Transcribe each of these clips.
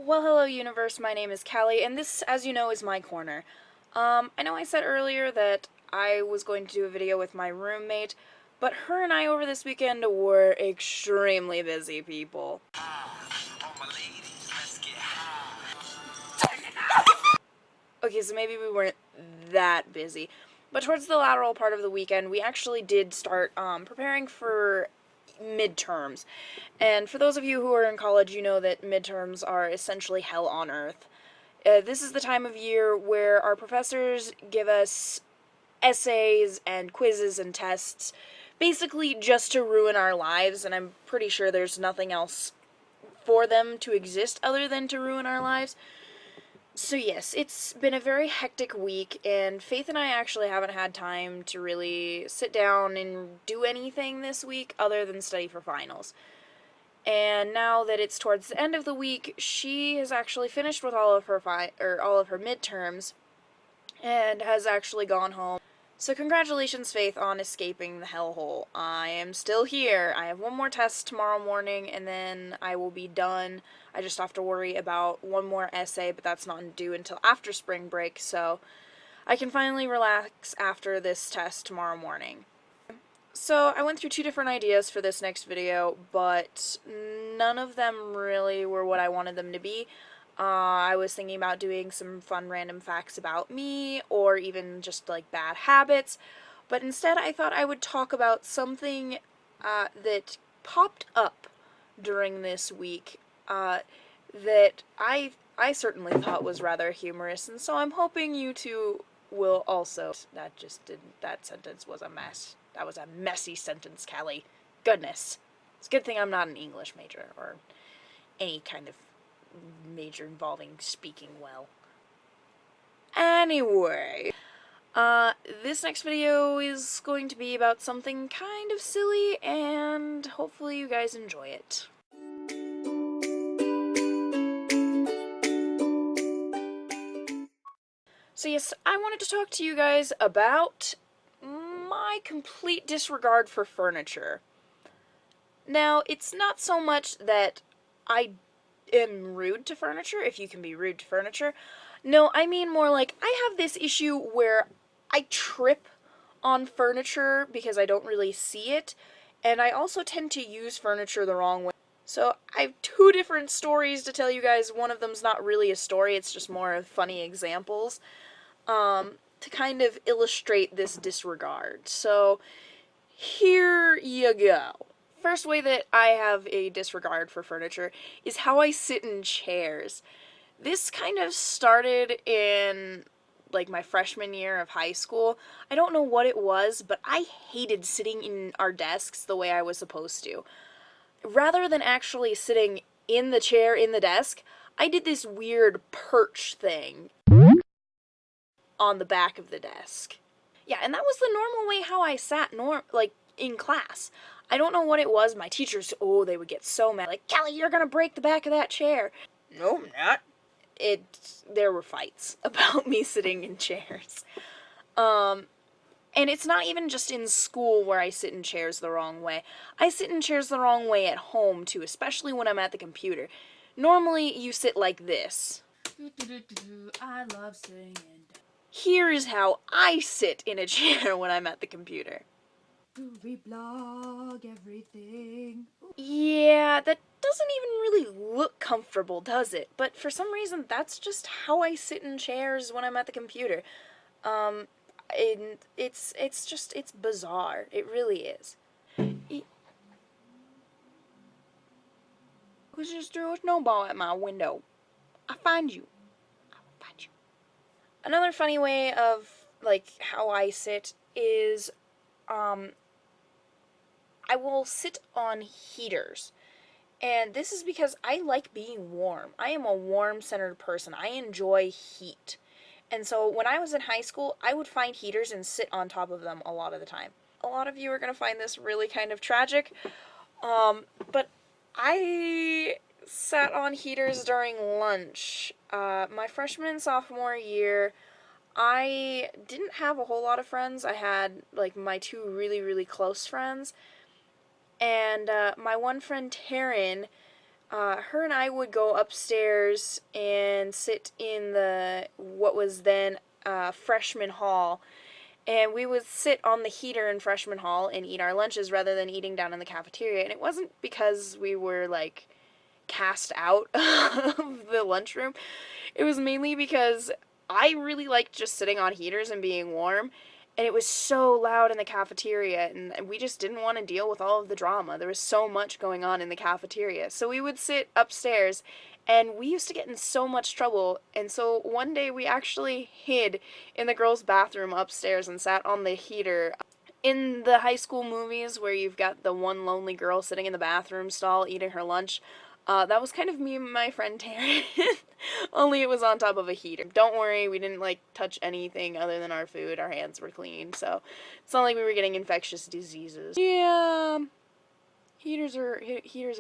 Well, hello, universe. My name is Callie, and this, as you know, is my corner. I know I said earlier that I was going to do a video with my roommate, but her and I over this weekend were extremely busy people. Okay, so maybe we weren't that busy, but towards the lateral part of the weekend, we actually did start preparing for midterms. And for those of you who are in college, you know that midterms are essentially hell on earth. This is the time of year where our professors give us essays and quizzes and tests, basically just to ruin our lives, and I'm pretty sure there's nothing else for them to exist other than to ruin our lives. So yes, it's been a very hectic week, and Faith and I actually haven't had time to really sit down and do anything this week other than study for finals. And now that it's towards the end of the week, she has actually finished with all of her all of her midterms and has actually gone home. So congratulations, Faith, on escaping the hellhole. I am still here. I have one more test tomorrow morning, and then I will be done. I just have to worry about one more essay, but that's not due until after spring break, so I can finally relax after this test tomorrow morning. So I went through two different ideas for this next video, but none of them really were what I wanted them to be. I was thinking about doing some fun random facts about me, or even just like bad habits, but instead I thought I would talk about something that popped up during this week that I certainly thought was rather humorous, and so I'm hoping you two will also. That sentence was a mess. That was a messy sentence, Callie. Goodness. It's a good thing I'm not an English major, or any kind of major involving speaking well. Anyway, this next video is going to be about something kind of silly, and hopefully you guys enjoy it. So yes, I wanted to talk to you guys about my complete disregard for furniture. Now, it's not so much that I am rude to furniture, if you can be rude to furniture. No, I mean more like I have this issue where I trip on furniture because I don't really see it, and I also tend to use furniture the wrong way. So I have two different stories to tell you guys. One of them's not really a story, it's just more of funny examples to kind of illustrate this disregard. So here you go. First way that I have a disregard for furniture is how I sit in chairs. This kind of started in like my freshman year of high school. I don't know what it was, but I hated sitting in our desks the way I was supposed to. Rather than actually sitting in the chair in the desk, I did this weird perch thing on the back of the desk. Yeah, and that was the normal way how I sat in class. I don't know what it was. My teachers, they would get so mad. Like, Callie, you're gonna break the back of that chair. No, I'm not. There were fights about me sitting in chairs. And it's not even just in school where I sit in chairs the wrong way. I sit in chairs the wrong way at home, too, especially when I'm at the computer. Normally, you sit like this. I love singing. Here is how I sit in a chair when I'm at the computer. We blog everything. Yeah, that doesn't even really look comfortable, does it? But for some reason, that's just how I sit in chairs when I'm at the computer. And it's bizarre. It really is. Who just threw a snowball at my window? I find you. I will find you. Another funny way of, like, how I sit is, I will sit on heaters. And this is because I like being warm. I am a warm-centered person. I enjoy heat. And so when I was in high school, I would find heaters and sit on top of them a lot of the time. A lot of you are going to find this really kind of tragic. But I sat on heaters during lunch. My freshman and sophomore year, I didn't have a whole lot of friends. I had, like, my two really, really close friends. And my one friend, Taryn, her and I would go upstairs and sit in what was then freshman hall, and we would sit on the heater in freshman hall and eat our lunches rather than eating down in the cafeteria. And it wasn't because we were like cast out of the lunchroom. It was mainly because I really liked just sitting on heaters and being warm, and it was so loud in the cafeteria, and we just didn't want to deal with all of the drama. There was so much going on in the cafeteria. So we would sit upstairs, and we used to get in so much trouble. And so one day we actually hid in the girls' bathroom upstairs and sat on the heater. In the high school movies where you've got the one lonely girl sitting in the bathroom stall eating her lunch, that was kind of me and my friend Taryn, only it was on top of a heater. Don't worry, we didn't touch anything other than our food. Our hands were clean, so it's not like we were getting infectious diseases. Yeah, heaters are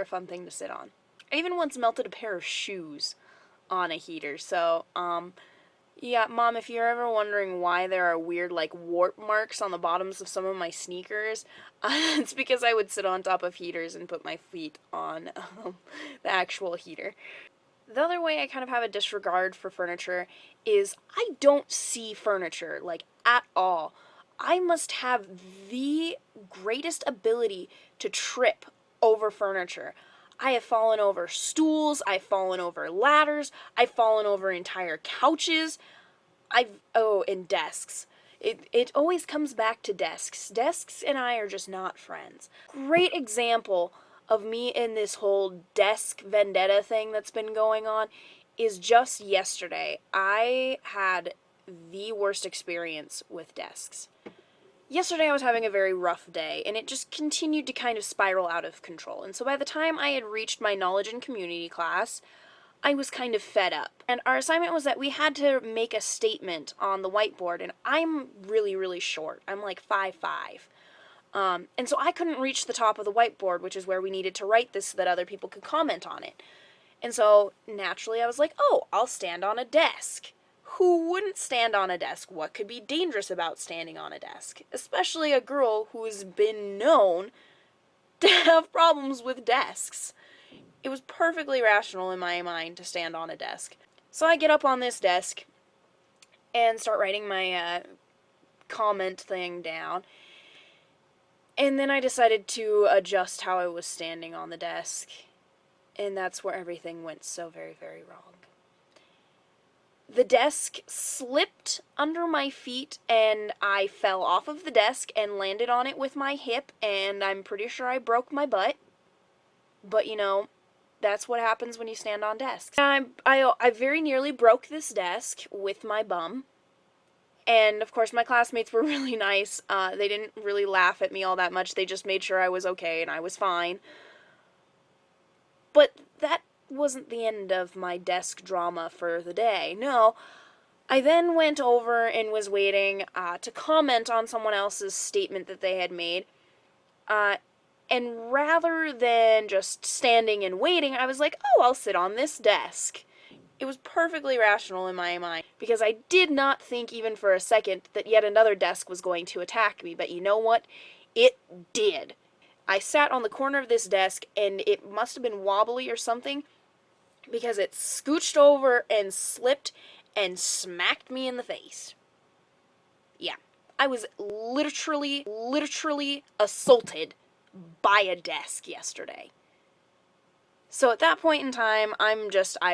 a fun thing to sit on. I even once melted a pair of shoes on a heater, so yeah, Mom, if you're ever wondering why there are weird, warp marks on the bottoms of some of my sneakers, it's because I would sit on top of heaters and put my feet on the actual heater. The other way I kind of have a disregard for furniture is I don't see furniture, at all. I must have the greatest ability to trip over furniture. I have fallen over stools, I've fallen over ladders, I've fallen over entire couches, and desks. It always comes back to desks. Desks and I are just not friends. Great example of me in this whole desk vendetta thing that's been going on is just yesterday. I had the worst experience with desks. Yesterday I was having a very rough day, and it just continued to kind of spiral out of control. And so by the time I had reached my knowledge and community class, I was kind of fed up. And our assignment was that we had to make a statement on the whiteboard, and I'm really, really short. I'm like 5'5". And so I couldn't reach the top of the whiteboard, which is where we needed to write this so that other people could comment on it. And so naturally I was like, oh, I'll stand on a desk. Who wouldn't stand on a desk? What could be dangerous about standing on a desk? Especially a girl who's been known to have problems with desks. It was perfectly rational in my mind to stand on a desk. So I get up on this desk and start writing my comment thing down. And then I decided to adjust how I was standing on the desk. And that's where everything went so very, very wrong. The desk slipped under my feet, and I fell off of the desk and landed on it with my hip, and I'm pretty sure I broke my butt. But, that's what happens when you stand on desks. I very nearly broke this desk with my bum. And, of course, my classmates were really nice. They didn't really laugh at me all that much. They just made sure I was okay and I was fine. But that wasn't the end of my desk drama for the day. No, I then went over and was waiting to comment on someone else's statement that they had made. And rather than just standing and waiting, I was like, oh, I'll sit on this desk. It was perfectly rational in my mind, because I did not think even for a second that yet another desk was going to attack me, but you know what? It did. I sat on the corner of this desk, and it must have been wobbly or something, because it scooched over and slipped and smacked me in the face. Yeah, I was literally assaulted by a desk yesterday. So at that point in time, I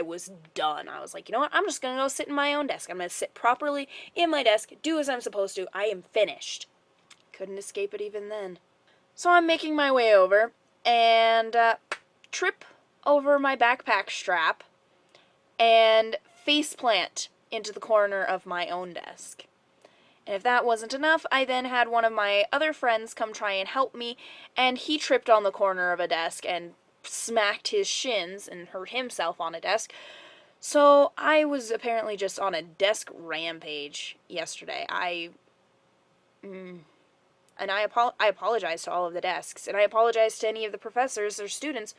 was done. I was like, you know what? I'm just going to go sit in my own desk. I'm going to sit properly in my desk, do as I'm supposed to. I am finished. Couldn't escape it even then. So I'm making my way over and trip over my backpack strap and faceplant into the corner of my own desk. And if that wasn't enough, I then had one of my other friends come try and help me, and he tripped on the corner of a desk and smacked his shins and hurt himself on a desk. So I was apparently just on a desk rampage yesterday. And I apologize to all of the desks, and I apologize to any of the professors or students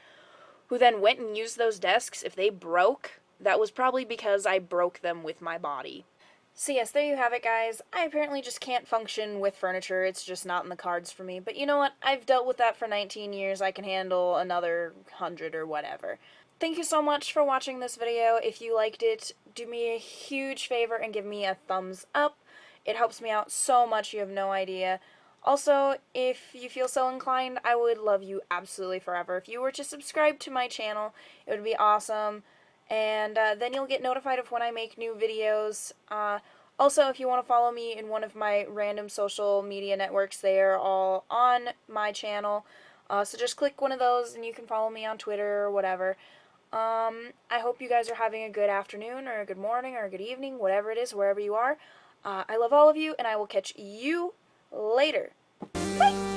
who then went and used those desks. If they broke, that was probably because I broke them with my body. So yes, there you have it, guys. I apparently just can't function with furniture. It's just not in the cards for me. But you know what? I've dealt with that for 19 years. I can handle another 100 or whatever. thank you so much for watching this video. If you liked it, do me a huge favor and give me a thumbs up. It helps me out so much, you have no idea. Also, if you feel so inclined, I would love you absolutely forever. If you were to subscribe to my channel, it would be awesome. And then you'll get notified of when I make new videos. Also, if you want to follow me in one of my random social media networks, they are all on my channel. So just click one of those and you can follow me on Twitter or whatever. I hope you guys are having a good afternoon or a good morning or a good evening, whatever it is, wherever you are. I love all of you, and I will catch you later. Bye!